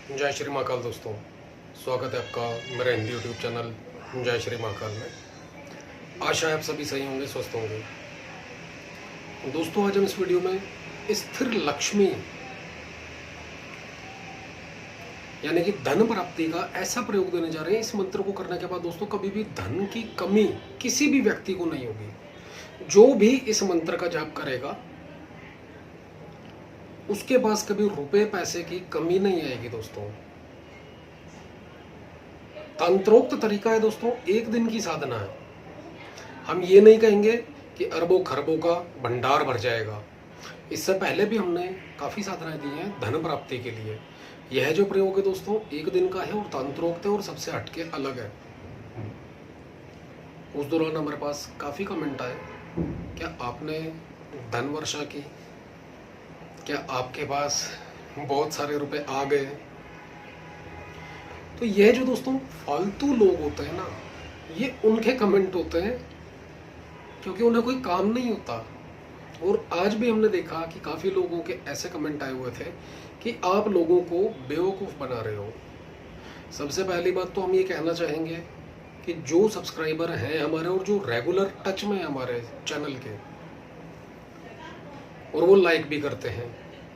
जय श्री महाकाल दोस्तों, स्वागत है आपका मेरा हिंदी यूट्यूब चैनल जय श्री महाकाल में। आशा है आप सभी सही होंगे, स्वस्थ होंगे। दोस्तों आज हम इस वीडियो में स्थिर लक्ष्मी यानी कि धन प्राप्ति का ऐसा प्रयोग देने जा रहे हैं। इस मंत्र को करने के बाद दोस्तों कभी भी धन की कमी किसी भी व्यक्ति को नहीं होगी। जो भी इस मंत्र का जाप करेगा उसके पास कभी रुपए पैसे की कमी नहीं आएगी। दोस्तों तंत्रोक्त तरीका है दोस्तों, एक दिन की साधना है। हम ये नहीं कहेंगे कि अरबों खरबों का भंडार भर जाएगा। इससे पहले भी हमने काफ़ी साधनाएं दी हैं धन प्राप्ति के लिए। यह जो प्रयोग है दोस्तों एक दिन का है और तंत्रोक्त है और सबसे हटके अलग है। उस दौरान हमारे पास काफ़ी कमेंट आए, क्या आपने धन वर्षा की, क्या आपके पास बहुत सारे रुपए आ गए। तो यह जो दोस्तों फालतू लोग होते हैं ना, ये उनके कमेंट होते हैं क्योंकि उन्हें कोई काम नहीं होता। और आज भी हमने देखा कि काफ़ी लोगों के ऐसे कमेंट आए हुए थे कि आप लोगों को बेवकूफ़ बना रहे हो। सबसे पहली बात तो हम ये कहना चाहेंगे कि जो सब्सक्राइबर हैं हमारे और जो रेगुलर टच में हैं हमारे चैनल के और वो लाइक भी करते हैं,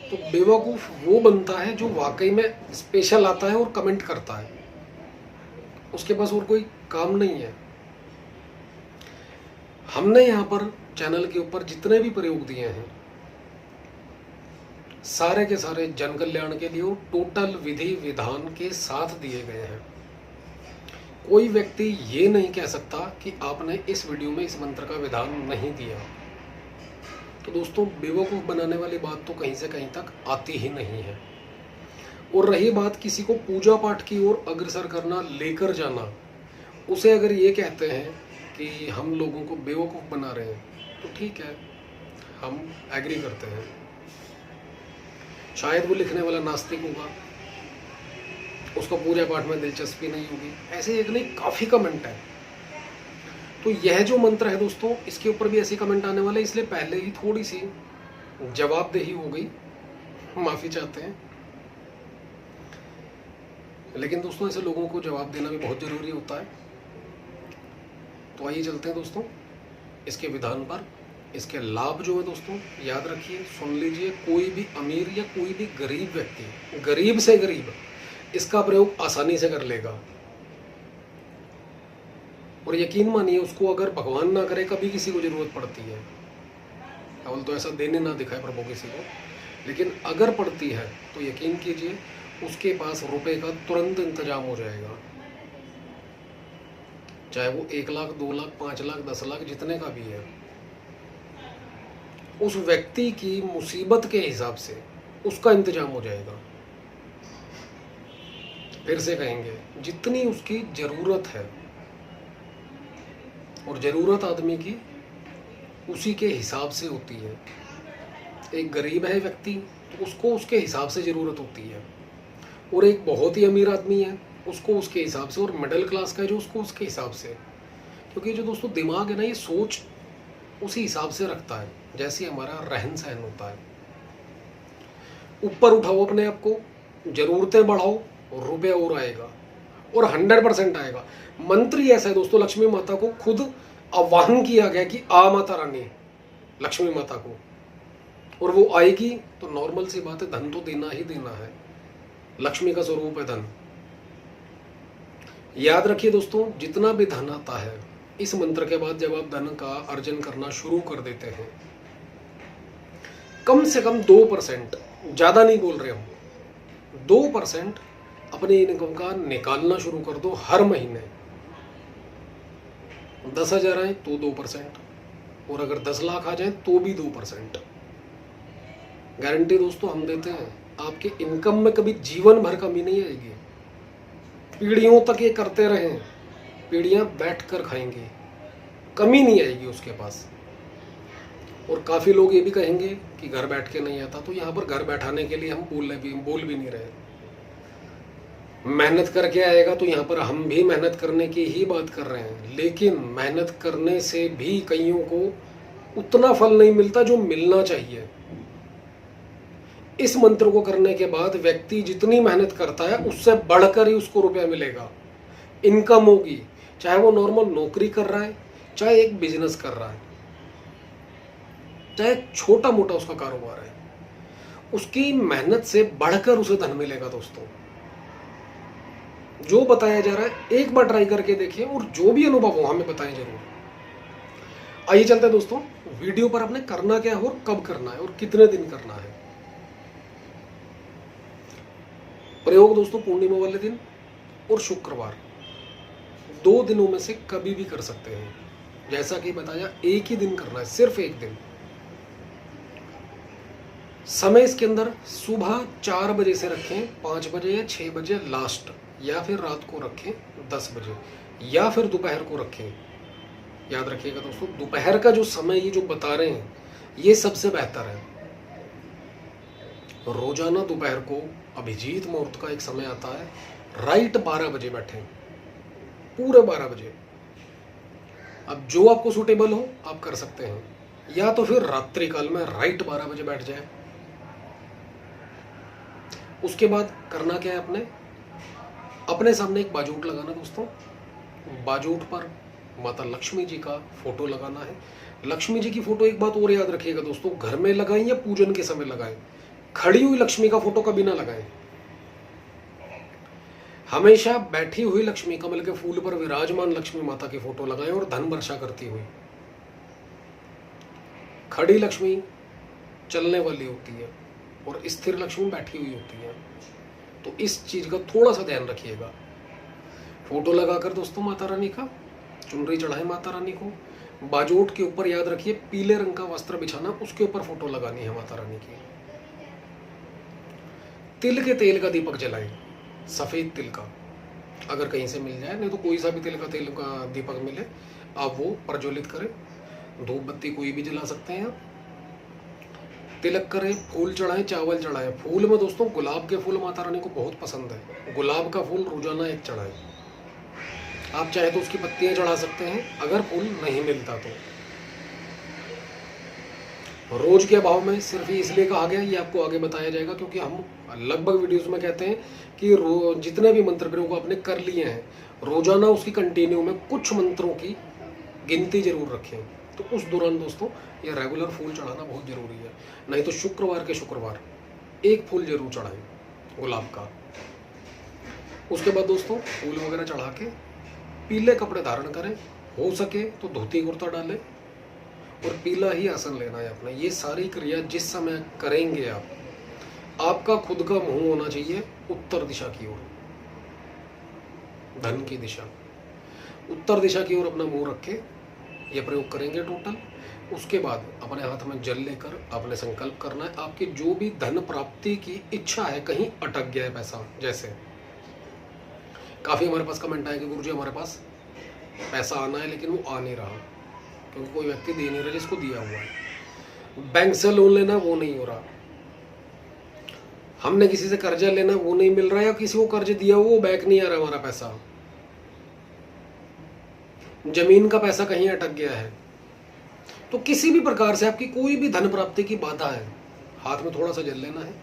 तो बेवकूफ़ वो बनता है जो वाकई में स्पेशल आता है और कमेंट करता है, उसके पास और कोई काम नहीं है। हमने यहाँ पर चैनल के ऊपर जितने भी प्रयोग दिए हैं सारे के सारे जन कल्याण के लिए और टोटल विधि विधान के साथ दिए गए हैं। कोई व्यक्ति ये नहीं कह सकता कि आपने इस वीडियो में इस मंत्र का विधान नहीं दिया। तो दोस्तों बेवकूफ़ बनाने वाली बात तो कहीं से कहीं तक आती ही नहीं है। और रही बात किसी को पूजा पाठ की ओर अग्रसर करना, लेकर जाना, उसे अगर ये कहते हैं कि हम लोगों को बेवकूफ़ बना रहे हैं तो ठीक है, हम एग्री करते हैं। शायद वो लिखने वाला नास्तिक होगा, उसको पूजा पाठ में दिलचस्पी नहीं होगी, ऐसे एक नहीं काफ़ी कमेंट है। तो यह जो मंत्र है दोस्तों इसके ऊपर भी ऐसे कमेंट आने वाले, इसलिए पहले ही थोड़ी सी जवाबदेही हो गई, माफ़ी चाहते हैं। लेकिन दोस्तों ऐसे लोगों को जवाब देना भी बहुत ज़रूरी होता है। तो आइए चलते हैं दोस्तों इसके विधान पर। इसके लाभ जो है दोस्तों याद रखिए, सुन लीजिए। कोई भी अमीर या कोई भी गरीब व्यक्ति, गरीब से गरीब, इसका प्रयोग आसानी से कर लेगा। और यकीन मानिए उसको अगर भगवान ना करे कभी किसी को जरूरत पड़ती है, अवल तो ऐसा देने ना दिखाए प्रभु किसी को, लेकिन अगर पड़ती है तो यकीन कीजिए उसके पास रुपए का तुरंत इंतजाम हो जाएगा। चाहे वो 1 लाख 2 लाख 5 लाख 10 लाख जितने का भी है, उस व्यक्ति की मुसीबत के हिसाब से उसका इंतजाम हो जाएगा। फिर से कहेंगे जितनी उसकी जरूरत है, और ज़रूरत आदमी की उसी के हिसाब से होती है। एक गरीब है व्यक्ति तो उसको उसके हिसाब से ज़रूरत होती है, और एक बहुत ही अमीर आदमी है उसको उसके हिसाब से, और मिडिल क्लास का है जो उसको उसके हिसाब से। क्योंकि जो दोस्तों दिमाग है ना, ये सोच उसी हिसाब से रखता है जैसे हमारा रहन सहन होता है। ऊपर उठाओ अपने आप को, ज़रूरतें बढ़ाओ, रुपया और आएगा, और 100% आएगा। मंत्र ही ऐसा है दोस्तों, लक्ष्मी माता को खुद आह्वान किया गया कि आ माता रानी लक्ष्मी माता को, और वो आएगी तो नॉर्मल सी बात है, धन तो देना ही देना है। लक्ष्मी का स्वरूप है धन। याद रखिए दोस्तों, जितना भी धन आता है इस मंत्र के बाद जब आप धन का अर्जन करना शुरू कर देते हैं, कम से कम 2%, ज़्यादा नहीं बोल रहे हम, 2% अपने इनकम का निकालना शुरू कर दो हर महीने। 10,000 आए तो 2%, और अगर 10 लाख आ जाए तो भी 2%। गारंटी दोस्तों हम देते हैं, आपके इनकम में कभी जीवन भर कमी नहीं आएगी। पीढ़ियों तक ये करते रहें, पीढ़ियां बैठ कर खाएंगी, कमी नहीं आएगी उसके पास। और काफ़ी लोग ये भी कहेंगे कि घर बैठ के नहीं आता, तो यहाँ पर घर बैठाने के लिए हम बोल भी नहीं रहे। मेहनत करके आएगा तो यहाँ पर हम भी मेहनत करने की ही बात कर रहे हैं, लेकिन मेहनत करने से भी कईयों को उतना फल नहीं मिलता जो मिलना चाहिए। इस मंत्र को करने के बाद व्यक्ति जितनी मेहनत करता है उससे बढ़कर ही उसको रुपया मिलेगा, इनकम होगी। चाहे वो नॉर्मल नौकरी कर रहा है, चाहे एक बिजनेस कर रहा है, चाहे छोटा मोटा उसका कारोबार है, उसकी मेहनत से बढ़कर उसे धन मिलेगा। दोस्तों जो बताया जा रहा है एक बार ट्राई करके देखिए, और जो भी अनुभव हो हमें बताएं जरूर। आइए चलते हैं दोस्तों वीडियो पर। आपने करना क्या है और कब करना है और कितने दिन करना है। प्रयोग दोस्तों पूर्णिमा वाले दिन और शुक्रवार, 2 दिनों में से कभी भी कर सकते हैं। जैसा कि बताया एक ही दिन करना है, सिर्फ एक दिन। समय इसके अंदर सुबह 4 बजे से रखें, 5 बजे या 6 बजे लास्ट, या फिर रात को रखें 10 बजे, या फिर दोपहर को रखें। याद रखिएगा दोस्तों, दोपहर का जो समय ये जो बता रहे हैं ये सबसे बेहतर है। रोजाना दोपहर को अभिजीत मुहूर्त का एक समय आता है, राइट 12 बजे बैठें, पूरे 12 बजे। अब जो आपको सूटेबल हो आप कर सकते हैं, या तो फिर रात्रि काल में राइट 12 बजे बैठ जाए। उसके बाद करना क्या है, अपने सामने एक बाजूट लगाना दोस्तों। बाजूट पर माता लक्ष्मी जी का फोटो लगाना है। लक्ष्मी जी की फोटो एक बात और याद रखिएगा दोस्तों, घर में लगाएं या पूजन के समय लगाएं, खड़ी हुई लक्ष्मी का फोटो कभी ना लगाएं। हमेशा बैठी हुई लक्ष्मी, कमल के फूल पर विराजमान लक्ष्मी माता की फोटो लगाएं और धन वर्षा करती हुई। खड़ी लक्ष्मी चलने वाली होती है और स्थिर लक्ष्मी बैठी हुई होती है, तो इस चीज का थोड़ा सा ध्यान रखिएगा। फोटो लगाकर दोस्तों माता रानी का चुनरी चढ़ाएं माता रानी को। बाजूट के ऊपर याद रखिए पीले रंग का वस्त्र बिछाना, उसके ऊपर फोटो लगानी है माता रानी की। तिल के तेल का दीपक जलाएं, सफेद तिल का, अगर कहीं से मिल जाए, नहीं तो कोई सा भी तिल का दीपक मिले आप वो प्रज्वलित करें। धूप बत्ती कोई भी जला सकते हैं आप। तिलक करें, फूल चढ़ाएं, चावल चढ़ाएं। फूल में दोस्तों गुलाब के फूल माता रानी को बहुत पसंद है, गुलाब का फूल रोजाना एक चढ़ाएं। आप चाहे तो उसकी पत्तियां चढ़ा सकते हैं अगर फूल नहीं मिलता तो। रोज के अभाव में सिर्फ ये इसलिए कहा गया, ये आपको आगे बताया जाएगा, क्योंकि हम लगभग वीडियोस में कहते हैं कि जितने भी मंत्र प्रयोग आपने कर लिए हैं, रोजाना उसकी कंटिन्यू में कुछ मंत्रों की गिनती जरूर रखें। तो उस दौरान दोस्तों ये रेगुलर फूल चढ़ाना बहुत जरूरी है। नहीं तो शुक्रवार के शुक्रवार एक फूल जरूर चढ़ाएं गुलाब का। उसके बाद दोस्तों फूल वगैरह चढ़ा के पीले कपड़े धारण करें, हो सके तो धोती कुर्ता डालें और पीला ही आसन लेना है अपना। ये सारी क्रिया जिस समय करेंगे आपका खुद का मुंह होना चाहिए उत्तर दिशा की ओर, धन की दिशा, उत्तर दिशा की ओर अपना मुंह रखे ये प्रयोग करेंगे टोटल। उसके बाद अपने हाथ में जल लेकर आपने संकल्प करना है, आपकी जो भी धन प्राप्ति की इच्छा है, कहीं अटक गया है पैसा, जैसे काफ़ी हमारे पास कमेंट आए कि गुरुजी हमारे पास पैसा आना है लेकिन वो आ नहीं रहा, क्योंकि कोई व्यक्ति दे नहीं रहा जिसको दिया हुआ है। बैंक से लोन लेना वो नहीं हो रहा, हमने किसी से कर्जा लेना वो नहीं मिल रहा, या किसी को कर्ज दिया वो बैक नहीं आ रहा हमारा पैसा, जमीन का पैसा कहीं अटक गया है। तो किसी भी प्रकार से आपकी कोई भी धन प्राप्ति की बाधा है, हाथ में थोड़ा सा जल लेना है,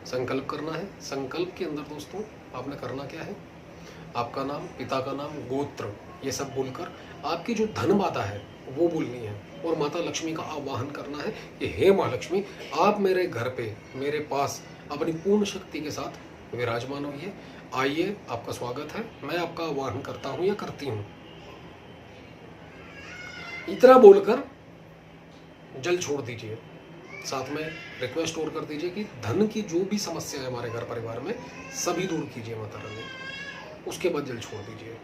संकल्प करना है। संकल्प के अंदर दोस्तों आपने करना क्या है, आपका नाम, पिता का नाम, गोत्र, ये सब बोलकर आपकी जो धन बाधा है वो बोलनी है और माता लक्ष्मी का आवाहन करना है कि हे माँ लक्ष्मी, आप मेरे घर पे, मेरे पास अपनी पूर्ण शक्ति के साथ विराजमान होइए। आइए, आपका स्वागत है, मैं आपका आवाहन करता हूँ या करती हूँ। इतना बोलकर जल छोड़ दीजिए, साथ में रिक्वेस्ट और कर दीजिए कि धन की जो भी समस्या है हमारे घर परिवार में सभी दूर कीजिए माता रानी। उसके बाद जल छोड़ दीजिए।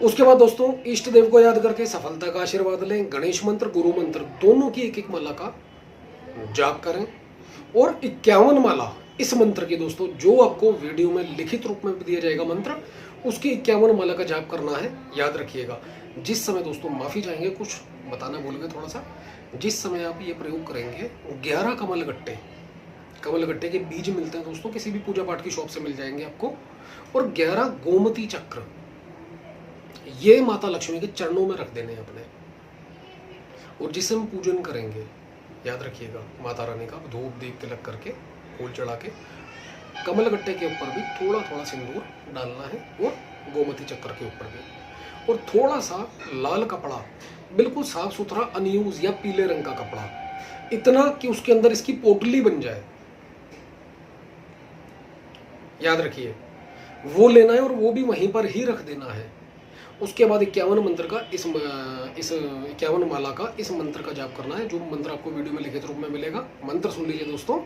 उसके बाद दोस्तों इष्ट देव को याद करके सफलता का आशीर्वाद लें। गणेश मंत्र, गुरु मंत्र दोनों की एक एक माला का जाप करें और 51 माला इस मंत्र की दोस्तों, जो आपको वीडियो में लिखित रूप में दिया जाएगा मंत्र, उसकी 51 माला का जाप करना है। याद रखिएगा, जिस समय दोस्तों माफी चाहेंगे, कुछ बताना भूल गए थोड़ा सा, जिस समय आप ये प्रयोग करेंगे 11 कमल गट्टे के बीज मिलते हैं दोस्तों, किसी भी पूजा पाठ की शॉप से मिल जाएंगे आपको, और 11 गोमती चक्र ये माता लक्ष्मी के चरणों में रख देने अपने। और जिसे हम पूजन करेंगे याद रखिएगा, माता रानी का धूप दीप तिलक करके फूल चढ़ा के कमल गट्टे के ऊपर भी थोड़ा थोड़ा सिंदूर डालना है और गोमती चक्र के ऊपर भी, और थोड़ा सा लाल कपड़ा, बिल्कुल साफ सुथरा अनयूज या पीले रंग का कपड़ा, इतना कि उसके अंदर इसकी पोटली बन जाए, याद रखिए, वो लेना है और वो भी वहीं पर ही रख देना है। उसके बाद 51 मंत्र का इस 51 माला का इस मंत्र का जाप करना है, जो मंत्र आपको वीडियो में लिखित रूप में मिलेगा। मंत्र सुन लीजिए दोस्तों।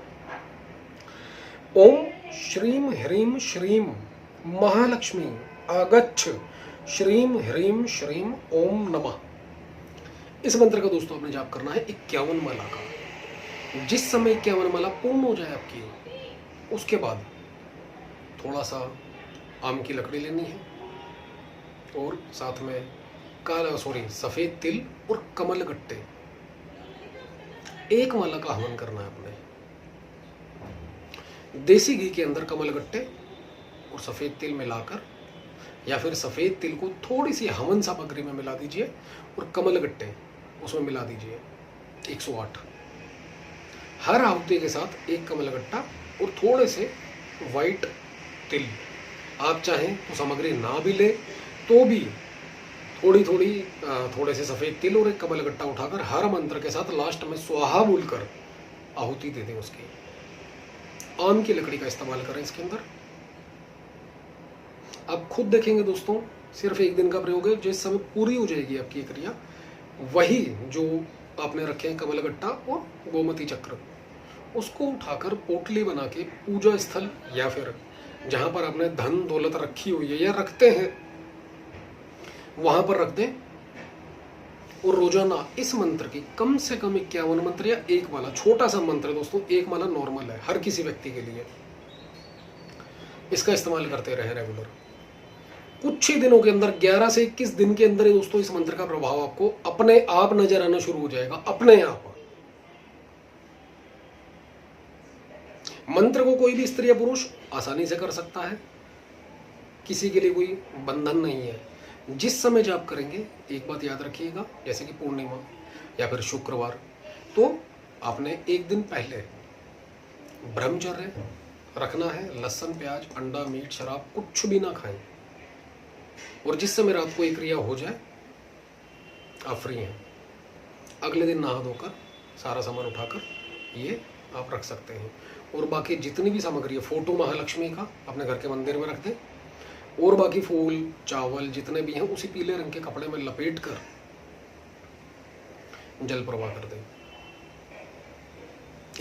ओम श्रीम ह्रीम श्रीम महालक्ष्मी आगच्छ श्रीम ह्रीम श्रीम ओम नमः। इस मंत्र का दोस्तों आपने जाप करना है 51 माला का। जिस समय 51 माला पूर्ण हो जाए आपकी, उसके बाद थोड़ा सा आम की लकड़ी लेनी है और साथ में सफेद तिल और कमल गट्टे, एक माला का हवन करना है अपने। देसी घी के अंदर कमल गट्टे और सफेद तिल मिलाकर, या फिर सफेद तिल को थोड़ी सी हवन सामग्री में मिला दीजिए और कमल गट्टे उसमें मिला दीजिए 108। हर आहुति के साथ एक कमल गट्टा और थोड़े से वाइट तिल। आप चाहें तो सामग्री ना भी ले तो भी थोड़े से सफेद तिल और एक कमल गट्टा उठाकर हर मंत्र के साथ लास्ट में स्वाहा बोलकर आहुति दे दें उसकी। आम की लकड़ी का इस्तेमाल करें इसके अंदर। आप खुद देखेंगे दोस्तों, सिर्फ एक दिन का प्रयोग है, जिस समय पूरी हो जाएगी आपकी क्रिया, वही जो आपने रखे हैं कमल गट्टा और गोमती चक्र, उसको उठाकर पोटली बना के पूजा स्थल या फिर जहां पर आपने धन दौलत रखी हुई है या रखते हैं वहां पर रख दें। और रोजाना इस मंत्र की कम से कम 51 मंत्र या एक माला, छोटा सा मंत्र दोस्तों, एक माला नॉर्मल है हर किसी व्यक्ति के लिए, इसका इस्तेमाल करते रहे रेगुलर। कुछ ही दिनों के अंदर 11 से 21 दिन के अंदर ही दोस्तों इस मंत्र का प्रभाव आपको अपने आप नजर आना शुरू हो जाएगा, अपने आप। मंत्र को कोई भी स्त्री या पुरुष आसानी से कर सकता है, किसी के लिए कोई बंधन नहीं है। जिस समय जाप करेंगे एक बात याद रखिएगा, जैसे कि पूर्णिमा या फिर शुक्रवार, तो आपने एक दिन पहले ब्रह्मचर्य रखना है, लहसुन प्याज अंडा मीट शराब कुछ भी ना खाएं, और जिस समय रात को ये क्रिया हो जाए आप फ्री हैं। अगले दिन नहा धोकर सारा सामान उठाकर ये आप रख सकते हैं। और बाकी जितनी भी सामग्री है, फोटो महालक्ष्मी का अपने घर के मंदिर में रख दें, और बाकी फूल चावल जितने भी हैं उसी पीले रंग के कपड़े में लपेट कर जल प्रवाह कर दें।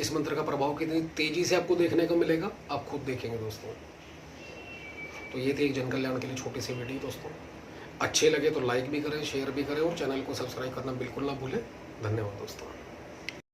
इस मंत्र का प्रभाव कितनी तेजी से आपको देखने को मिलेगा आप खुद देखेंगे दोस्तों। तो ये थी एक जन कल्याण के लिए छोटी सी वीडियो दोस्तों। अच्छे लगे तो लाइक भी करें, शेयर भी करें और चैनल को सब्सक्राइब करना बिल्कुल ना भूलें। धन्यवाद दोस्तों।